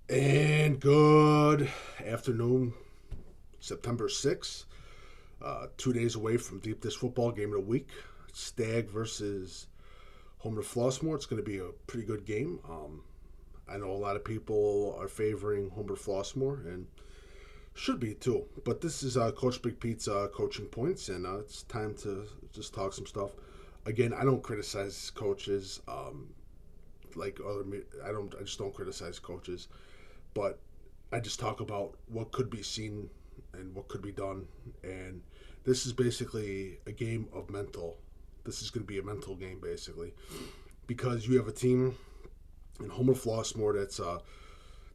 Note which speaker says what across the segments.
Speaker 1: And good afternoon, September 6th. 2 days away from Deep Dish Football Game of the Week. Stagg versus Homewood Flossmoor. It's going to be a pretty good game. I know a lot of people are favoring Homewood Flossmoor, and should be too. But this is Coach Big Pete's coaching points, and it's time to just talk some stuff. Again, I don't criticize coaches. Like other, I don't. I just don't criticize coaches. But I just talk about what could be seen and what could be done. And this is basically a game of mental. This is going to be a mental game, basically, because you have a team in Homewood Flossmoor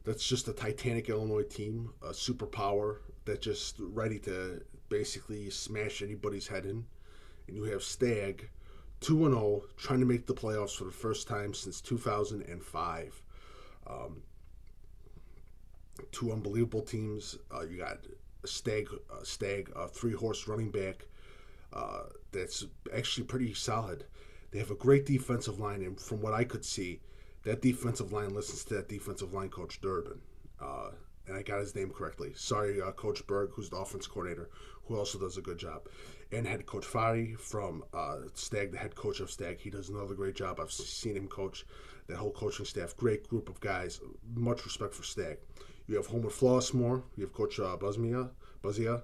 Speaker 1: that's just a Titanic Illinois team, a superpower that's just ready to basically smash anybody's head in. And you have Stagg, 2-0, trying to make the playoffs for the first time since 2005. Um, Two unbelievable teams. You got Stagg, three-horse running back that's actually pretty solid. They have a great defensive line, and from what I could see, that defensive line listens to that defensive line coach Durbin. Uh, and I got his name correctly. Sorry, Coach Berg, who's the offense coordinator, who also does a good job. And head coach Fari from Stagg, the head coach of Stagg. He does another great job. I've seen him coach that whole coaching staff. Great group of guys. Much respect for Stagg. You have Homewood Flossmoor. You have Coach Buzia.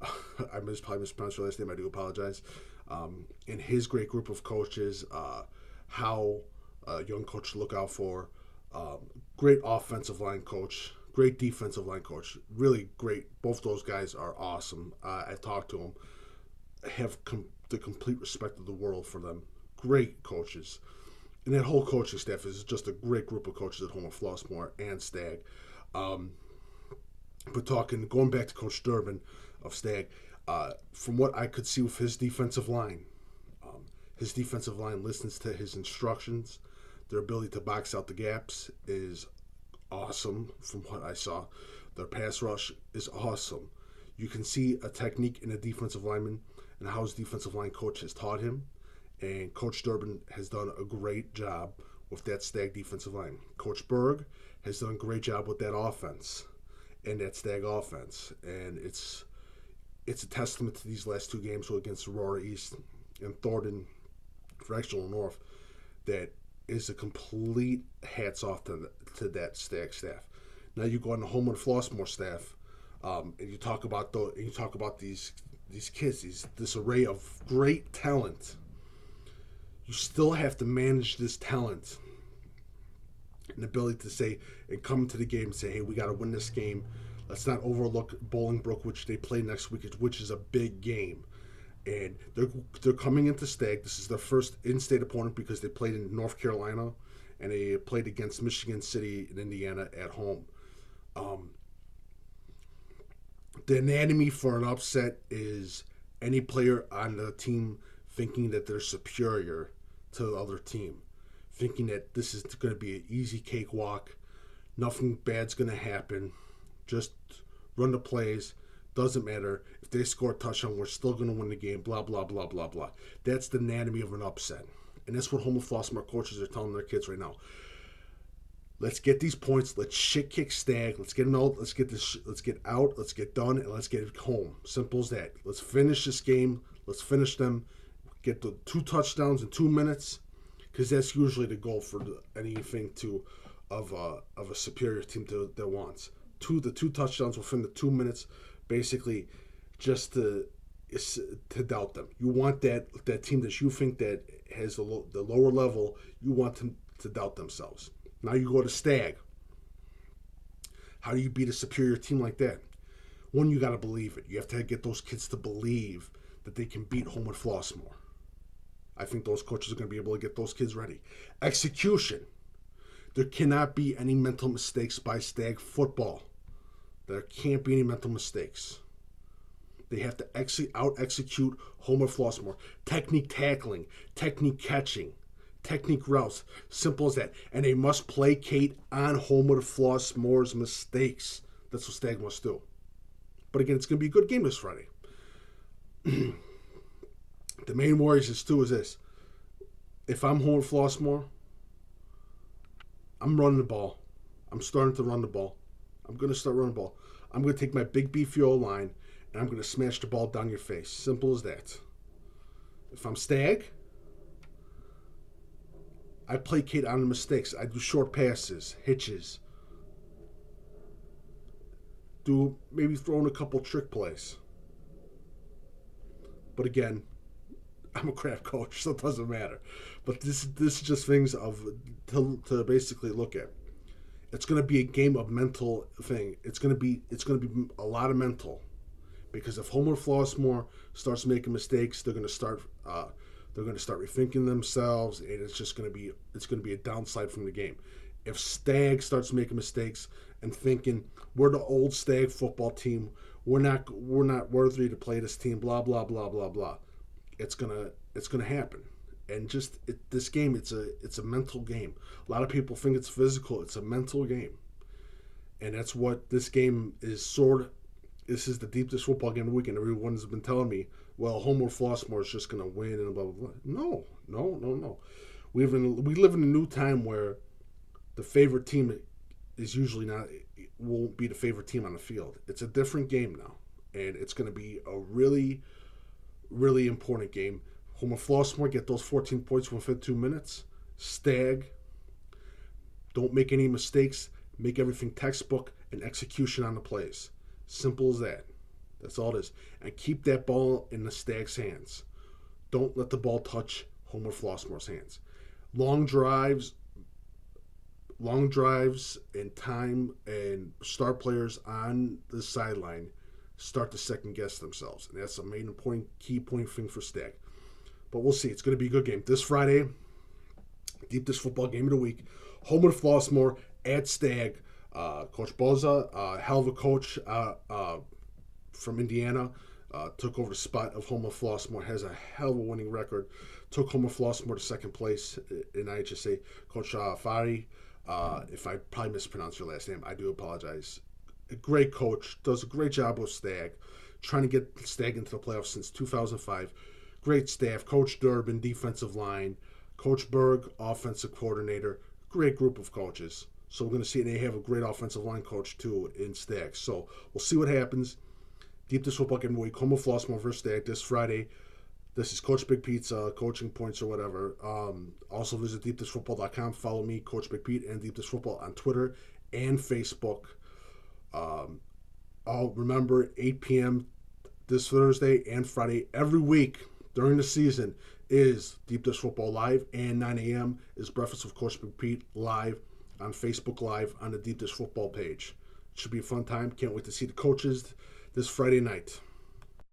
Speaker 1: I probably mispronounced your last name. I do apologize. And his great group of coaches, how a young coach to look out for. Great offensive line coach, great defensive line coach. Really great. Both those guys are awesome. I talked to them. Have the complete respect of the world for them. Great coaches. And that whole coaching staff is just a great group of coaches at home at Flossmoor and Stagg. Um, but going back to Coach Durbin of Stagg, from what I could see with his defensive line listens to his instructions. Their ability to box out the gaps is awesome from what I saw. Their pass rush is awesome. You can see a technique in a defensive lineman and how his defensive line coach has taught him. And Coach Durbin has done a great job with that Stagg defensive line. Coach Berg has done a great job with that offense and that Stagg offense. And it's a testament to these last two games against Aurora East and Thornton for Exeter North that is a complete hats off to that Stagg staff. Now you go on the Homewood Flossmoor staff, and you talk about these kids, this array of great talent. You still have to manage this talent and ability to say and come to the game and say, hey, we got to win this game. Let's not overlook Bolingbrook, which they play next week, which is a big game. And they're coming into Stagg. This is their first in-state opponent because they played in North Carolina and they played against Michigan City in Indiana at home. Um, the anatomy for an upset is any player on the team thinking that they're superior to the other team, thinking that this is going to be an easy cakewalk, nothing bad's going to happen, just run the plays. Doesn't matter. If they score a touchdown, we're still going to win the game, blah, blah, blah, blah, blah. That's the anatomy of an upset. And that's what Homewood Flossmoor coaches are telling their kids right now. Let's get these points. Let's shit kick Stagg. Let's get them out. Let's get this. Let's get out. Let's get done, and let's get it home. Simple as that. Let's finish this game. Let's finish them. Get the 2 touchdowns in 2 minutes, because that's usually the goal for anything of a superior team that wants. The 2 touchdowns within the 2 minutes, basically, just to doubt them. You want that team that you think that has the lower level. You want them to doubt themselves. Now you go to Stagg. How do you beat a superior team like that? One, you got to believe it. You have to get those kids to believe that they can beat Homewood Flossmoor. I think those coaches are going to be able to get those kids ready. Execution. There cannot be any mental mistakes by Stagg football. There can't be any mental mistakes. They have to out-execute Homewood Flossmoor. Technique tackling, technique catching, technique routes. Simple as that. And they must placate on Homewood Flossmoor's mistakes. That's what Stagg must do. But again, it's going to be a good game this Friday. The main worries is this. If I'm Homewood Flossmoor, I'm running the ball. I'm starting to run the ball. I'm going to start running the ball. I'm going to take my big beefy O line and I'm going to smash the ball down your face. Simple as that. If I'm Stagg, I placate on the mistakes. I do short passes, hitches. Do maybe throw in a couple trick plays. But again, I'm a crap coach, so it doesn't matter. But this is just things to basically look at. It's going to be a game of mental thing. It's going to be a lot of mental, because if Homewood Flossmoor starts making mistakes, they're going to start rethinking themselves, and it's going to be a downside from the game. If Stagg starts making mistakes and thinking we're the old Stagg football team, we're not worthy to play this team, blah blah blah blah blah, it's gonna happen. And this game, it's a mental game. A lot of people think it's physical. It's a mental game, and that's what this game is. This is the deepest football game of the week, and everyone's been telling me, well, Homewood Flossmoor is just gonna win and blah blah blah. No. We live in a new time where the favorite team is usually won't be the favorite team on the field. It's a different game now, and it's going to be a really, really important game. Homewood Flossmoor get those 14 points within 2 minutes. Stagg, don't make any mistakes. Make everything textbook and execution on the plays. Simple as that. That's all it is. And keep that ball in the Stagg's hands. Don't let the ball touch Homewood Flossmoor's hands. Long drives and time, and star players on the sideline start to second guess themselves, and that's a main point, key point thing for Stagg. But we'll see. It's going to be a good game this Friday. Deep Dish football game of the week. Homewood Flossmoor at Stagg. Coach Boza, hell of a coach from Indiana, took over the spot of Homewood Flossmoor. Has a hell of a winning record. Took Homewood Flossmoor to second place in IHSA. Coach Fari. If I probably mispronounced your last name, I do apologize. A great coach, does a great job with Stagg, trying to get Stagg into the playoffs since 2005. Great staff, Coach Durbin, defensive line, Coach Berg, offensive coordinator, great group of coaches. So we're going to see, they have a great offensive line coach too in Stagg. So we'll see what happens. Deep Dish football game week, Homewood Flossmoor versus Stagg this Friday. This is Coach Big Pizza, coaching points or whatever. Also visit deepdishfootball.com. Follow me, Coach Big Pete, and Deep Dish Football on Twitter and Facebook. I'll remember 8 p.m. this Thursday and Friday every week during the season is Deep Dish Football Live, and 9 a.m. is Breakfast with Coach Big Pete live on Facebook Live on the Deep Dish Football page. It should be a fun time. Can't wait to see the coaches this Friday night.